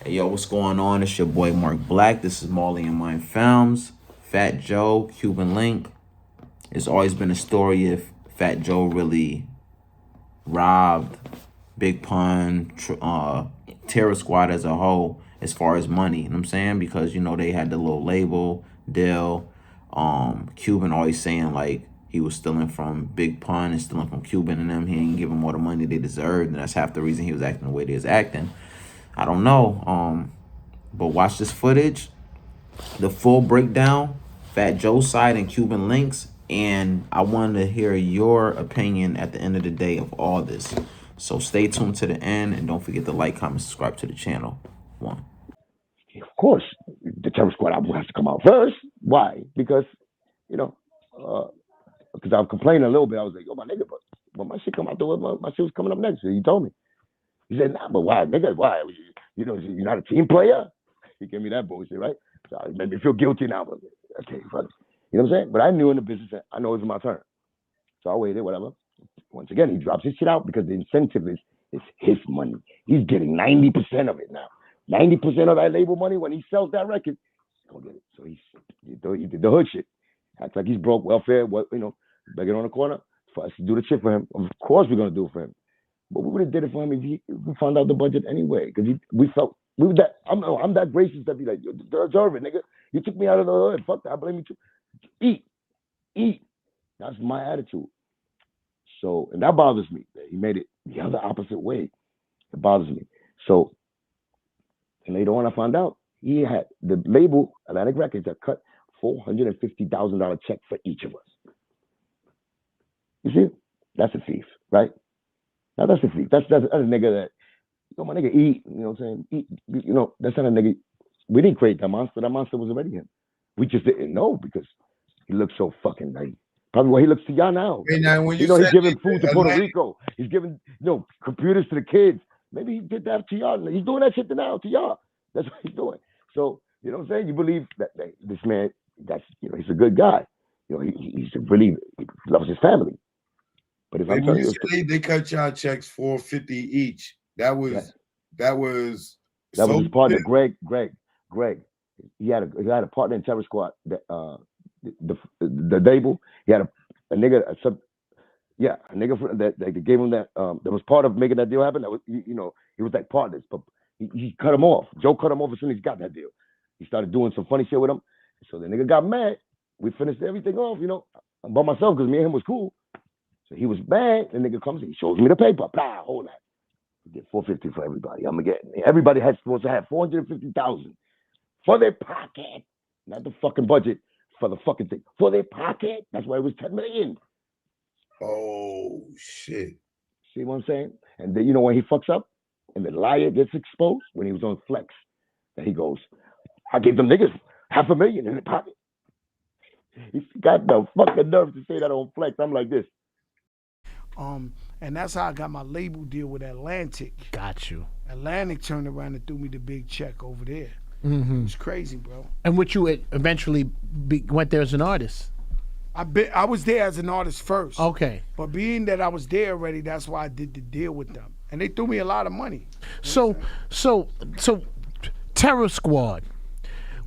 Hey, yo, what's going on? It's your boy Marc-Black. This is Marley and Mine Films. Fat Joe, Cuban Link. It's always been a story if Fat Joe really robbed Big Pun, Terror Squad as a whole, as far as money. You know what I'm saying? Because, they had the little label deal. Cuban always saying, like, he was stealing from Big Pun and stealing from Cuban and them. He didn't give them all the money they deserved. And that's half the reason he was acting the way he was acting. I don't know. But watch this footage, the full breakdown, Fat Joe's side and Cuban links, and I wanted to hear your opinion at the end of the day of all this. So stay tuned to the end, and don't forget to like, comment, subscribe to the channel. One. Of course, the Terror Squad album has to come out first. Why? Because, you know, because I was complaining a little bit. I was like, yo, my nigga, but my shit come out the way my shit was coming up next. So he told me. He said, nah, but why, nigga? Why? You're not a team player? He gave me that bullshit, right? So it made me feel guilty now. But okay, fuck. You know what I'm saying? But I knew in the business that I know it was my turn. So I waited, whatever. Once again, he drops his shit out because the incentive is his money. He's getting 90% of it now. 90% of that label money when he sells that record, he's gonna get it. So he did the hood shit. Acts like he's broke, welfare, begging on the corner for us to do the shit for him. Of course we're gonna do it for him. But we would have did it for him if we found out the budget anyway. Because we felt we were that I'm that gracious that be like, deserve it, nigga. You took me out of the hood. Fuck that. I blame you too. Eat. That's my attitude. So, and that bothers me. He made it the other opposite way. It bothers me. So, and later on, I found out he had the label Atlantic Records that cut $450,000 check for each of us. You see, that's a thief, right? Now that's a thief. That's a nigga that, my nigga eat. You know what I'm saying? Eat. That's not a nigga. We didn't create that monster. That monster was already him. We just didn't know because he looked so fucking nice. Probably why he looks to y'all now. Hey, now when he's giving food to Puerto Rico. He's giving computers to the kids. Maybe he did that to y'all. He's doing that shit now to y'all. That's what he's doing. So you know what I'm saying? You believe that this man, he's a good guy. He loves his family. But if when you say they cut y'all checks $450 each, that was his partner, Greg. He had a partner in Terror Squad that the label. He had a nigga, a nigga that gave him that was part of making that deal happen. That was he was like partners, but he cut him off. Joe cut him off as soon as he got that deal. He started doing some funny shit with him. So the nigga got mad. We finished everything off, by myself because me and him was cool. So he was mad. The nigga comes and he shows me the paper. Blah, hold that. We get $450 for everybody. Everybody supposed to have $450,000 for their pocket, not the fucking budget. For the fucking thing. For their pocket. That's why it was $10 million. Oh, shit. See what I'm saying? And then, when he fucks up and the liar gets exposed, when he was on Flex, and he goes, I gave them niggas $500,000 in the pocket. He got the fucking nerve to say that on Flex. I'm like this. And that's how I got my label deal with Atlantic. Got you. Atlantic turned around and threw me the big check over there. Mm-hmm. It's crazy, bro. And what you eventually went there as an artist? I was there as an artist first. Okay. But being that I was there already, that's why I did the deal with them. And they threw me a lot of money. So Terror Squad.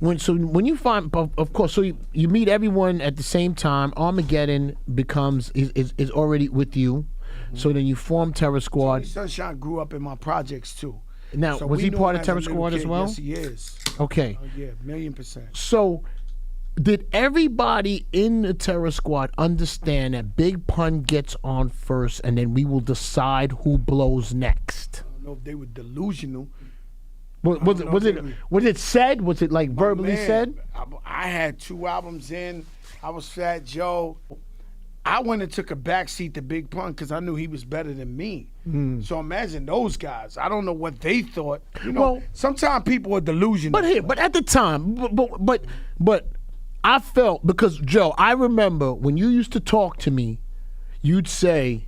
When you find, of course, so you meet everyone at the same time. Armageddon is already with you. Mm-hmm. So then you form Terror Squad. Sunshine grew up in my projects too. Now, was he part of Terror Squad as well? Yes, he is. Okay. Yeah, 1,000,000%. So, did everybody in the Terror Squad understand that Big Pun gets on first and then we will decide who blows next? I don't know if they were delusional. Was it said? Was it like verbally said? I had 2 albums in. I was Fat Joe. I went and took a backseat to Big Pun because I knew he was better than me. Mm. So imagine those guys. I don't know what they thought. Sometimes people are delusional. But at the time, but I felt, because Joe, I remember when you used to talk to me, you'd say,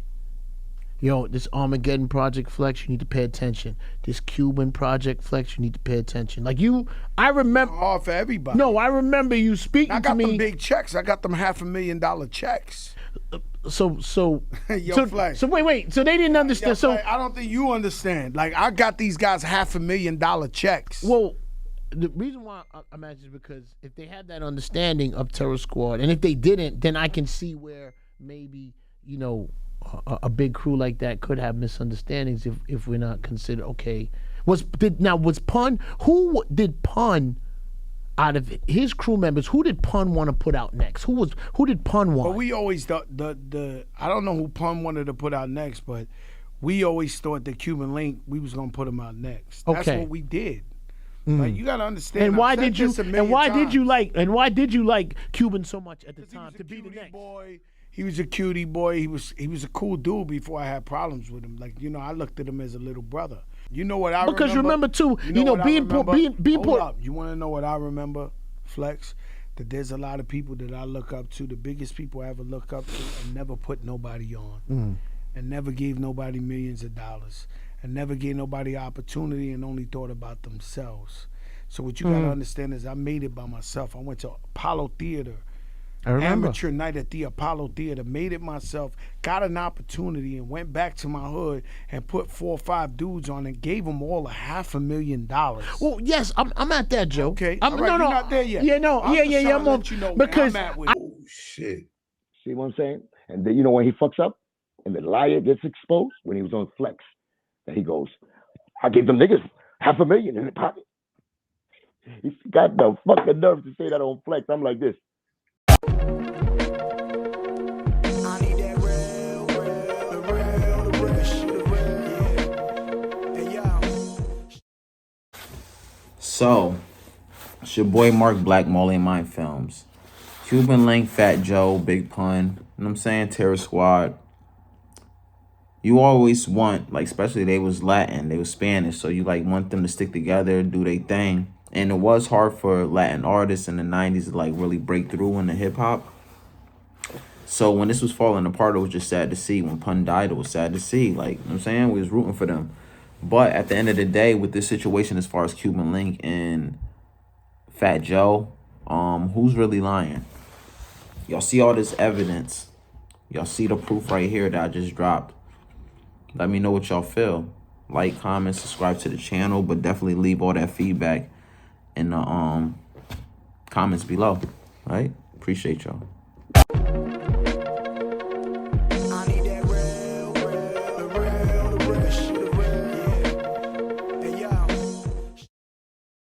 this Armageddon Project Flex, you need to pay attention. This Cuban Project Flex, you need to pay attention. I remember. Hard for everybody. No, I remember you speaking to me. I got them big checks. I got them $500,000 checks. Yo, Flex. So wait. So they didn't understand. Yeah, So Flex, I don't think you understand. Like, I got these guys $500,000 checks. well, the reason why I'm asking is because if they had that understanding of Terror Squad, and if they didn't, then I can see where maybe a big crew like that could have misunderstandings if we're not considered okay. Was Pun, who did Pun out of his crew members, who did Pun want to put out next? Who did Pun want? But we always the I don't know who Pun wanted to put out next, but we always thought that Cuban Link, we was gonna put him out next. That's Okay. what we did. Like, you gotta understand. And why did you like Cuban so much at the time to be the next? Boy. He was a cutie boy. He was a cool dude before I had problems with him. Like, I looked at him as a little brother. You know what I remember? Because remember too, being put. Hold up. You want to know what I remember, Flex? That there's a lot of people that I look up to. The biggest people I ever look up to, and never put nobody on, and never gave nobody millions of dollars, and never gave nobody opportunity, and only thought about themselves. So what you gotta understand is I made it by myself. I went to Apollo Theater. I remember. Amateur night at the Apollo Theater, made it myself, got an opportunity, and went back to my hood and put 4 or 5 dudes on and gave them all $500,000. Well, yes, I'm at that, Joe. Okay, I'm, all right, no, you're not there yet. Yeah, no, I'm yeah. just trying I'm to on let you know because where I'm at with it. Oh shit. See what I'm saying? And then when he fucks up and the liar gets exposed, when he was on Flex, and he goes, I gave them niggas $500,000 in the pocket. He got the fucking nerve to say that on Flex. I'm like this. So, it's your boy Marc-Black, Molly and Mind Films. Cuban Link, Fat Joe, Big Pun, you know what I'm saying? Terror Squad. You always want, like, especially they was Latin, they was Spanish, so you, like, want them to stick together, do their thing. And it was hard for Latin artists in the 90s to, like, really break through into hip-hop. So when this was falling apart, it was just sad to see. When Pun died, it was sad to see. Like, you know what I'm saying? We was rooting for them. But at the end of the day, with this situation as far as Cuban Link and Fat Joe, who's really lying? Y'all see all this evidence. Y'all see the proof right here that I just dropped. Let me know what y'all feel. Like, comment, subscribe to the channel, but definitely leave all that feedback in the comments below. All right? Appreciate y'all.